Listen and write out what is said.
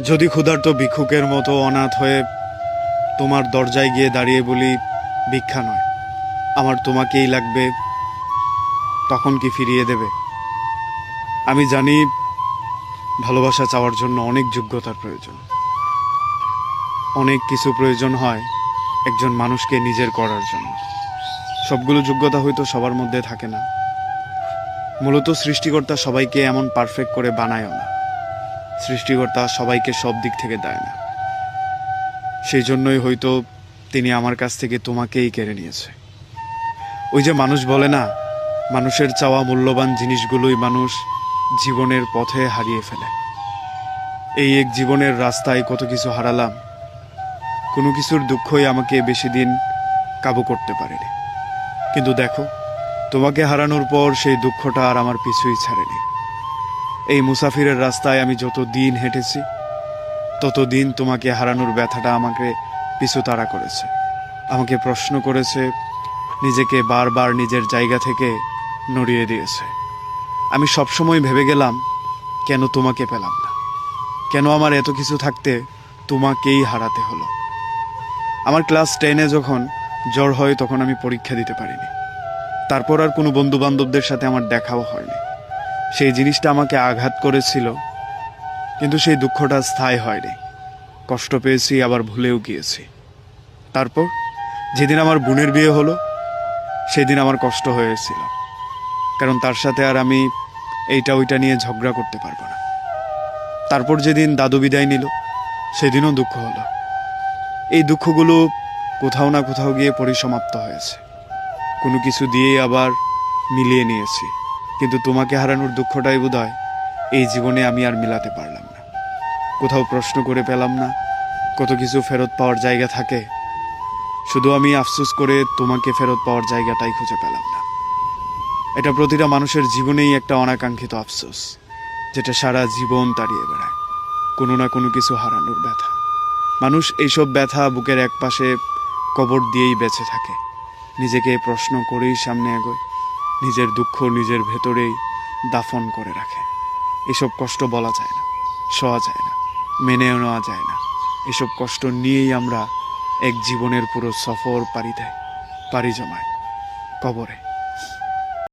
যদি ক্ষুধার্ত ভিক্ষুকের মতো অনাথ হয়ে তোমার দরজায় গিয়ে দাঁড়িয়ে বলি ভিক্ষা নয়, আমার তোমাকেই লাগবে, তখন কি ফিরিয়ে দেবে? আমি জানি ভালোবাসা চাওয়ার জন্য অনেক যোগ্যতার প্রয়োজন, অনেক কিছু প্রয়োজন হয় একজন মানুষকে নিজের করার জন্য। সবগুলো যোগ্যতা হয়তো সবার মধ্যে থাকে না। মূলত সৃষ্টিকর্তা সবাইকে এমন পারফেক্ট করে বানায়ও না। সৃষ্টিকর্তা সবাইকে সব দিক থেকে দেয় না। সেই জন্যই হয়তো তিনি আমার কাছ থেকে তোমাকেই কেড়ে নিয়েছে। ওই যে মানুষ বলে না, মানুষের চাওয়া মূল্যবান জিনিসগুলোই মানুষ জীবনের পথে হারিয়ে ফেলে। এই এক জীবনের রাস্তায় কত কিছু হারালাম, কোনো কিছুর দুঃখই আমাকে বেশি দিন কাবু করতে পারেনি। কিন্তু দেখো, তোমাকে হারানোর পর সেই দুঃখটা আর আমার পিছুই ছাড়েনি। এই মুসাফিরের রাস্তায় আমি যত দিন হেঁটেছি, ততদিন তোমাকে হারানোর ব্যথাটা আমাকে পিছু তাড়া করেছে, আমাকে প্রশ্ন করেছে, নিজেকে বারবার নিজের জায়গা থেকে নড়িয়ে দিয়েছে। আমি সবসময় ভেবে গেলাম, কেন তোমাকে পেলাম না, কেন আমার এত কিছু থাকতে তোমাকেই হারাতে হলো। আমার ক্লাস 10-এ যখন জ্বর হয়, তখন আমি পরীক্ষা দিতে পারিনি। তারপর আর কোনো বন্ধু বান্ধবদের সাথে আমার দেখাও হয়নি। সেই জিনিসটা আমাকে আঘাত করেছিল, কিন্তু সেই দুঃখটা স্থায়ী হয়নি। কষ্ট পেয়েছি, আবার ভুলেও গিয়েছি। তারপর যেদিন আমার বোনের বিয়ে হলো, সেদিন আমার কষ্ট হয়েছিল, কারণ তার সাথে আর আমি এইটা ওইটা নিয়ে ঝগড়া করতে পারবো না। তারপর যেদিন দাদু বিদায় নিল, সেদিনও দুঃখ হলো। এই দুঃখগুলো কোথাও না কোথাও গিয়ে পরিসমাপ্ত হয়েছে, কোনো কিছু দিয়েই আবার মিলিয়ে নিয়েছি। কিন্তু তোমাকে হারানোর দুঃখটাই বোধহয় এই জীবনে আমি আর মিলাতে পারলাম না। কোথাও প্রশ্ন করে পেলাম না, কত কিছু ফেরত পাওয়ার জায়গা থাকে, শুধু আমি আফসোস করে তোমাকে ফেরত পাওয়ার জায়গাটাই খুঁজে পেলাম না। এটা প্রতিটা মানুষের জীবনেই একটা অনাকাঙ্ক্ষিত আফসোস, যেটা সারা জীবন তাড়িয়ে বেড়ায়, কোনো না কোনো কিছু হারানোর ব্যথা। মানুষ এইসব ব্যথা বুকের এক পাশে কবর দিয়েই বেঁচে থাকে, নিজেকে প্রশ্ন করেই সামনে এগোয়, নিজের দুঃখ নিজের ভেতরেই দাফন করে রাখে। এসব কষ্ট বলা যায় না, সওয়া যায় না, মেনেও নেওয়া যায় না। এসব কষ্ট নিয়েই আমরা এক জীবনের পুরো সফর পাড়ি জমাই কবরে।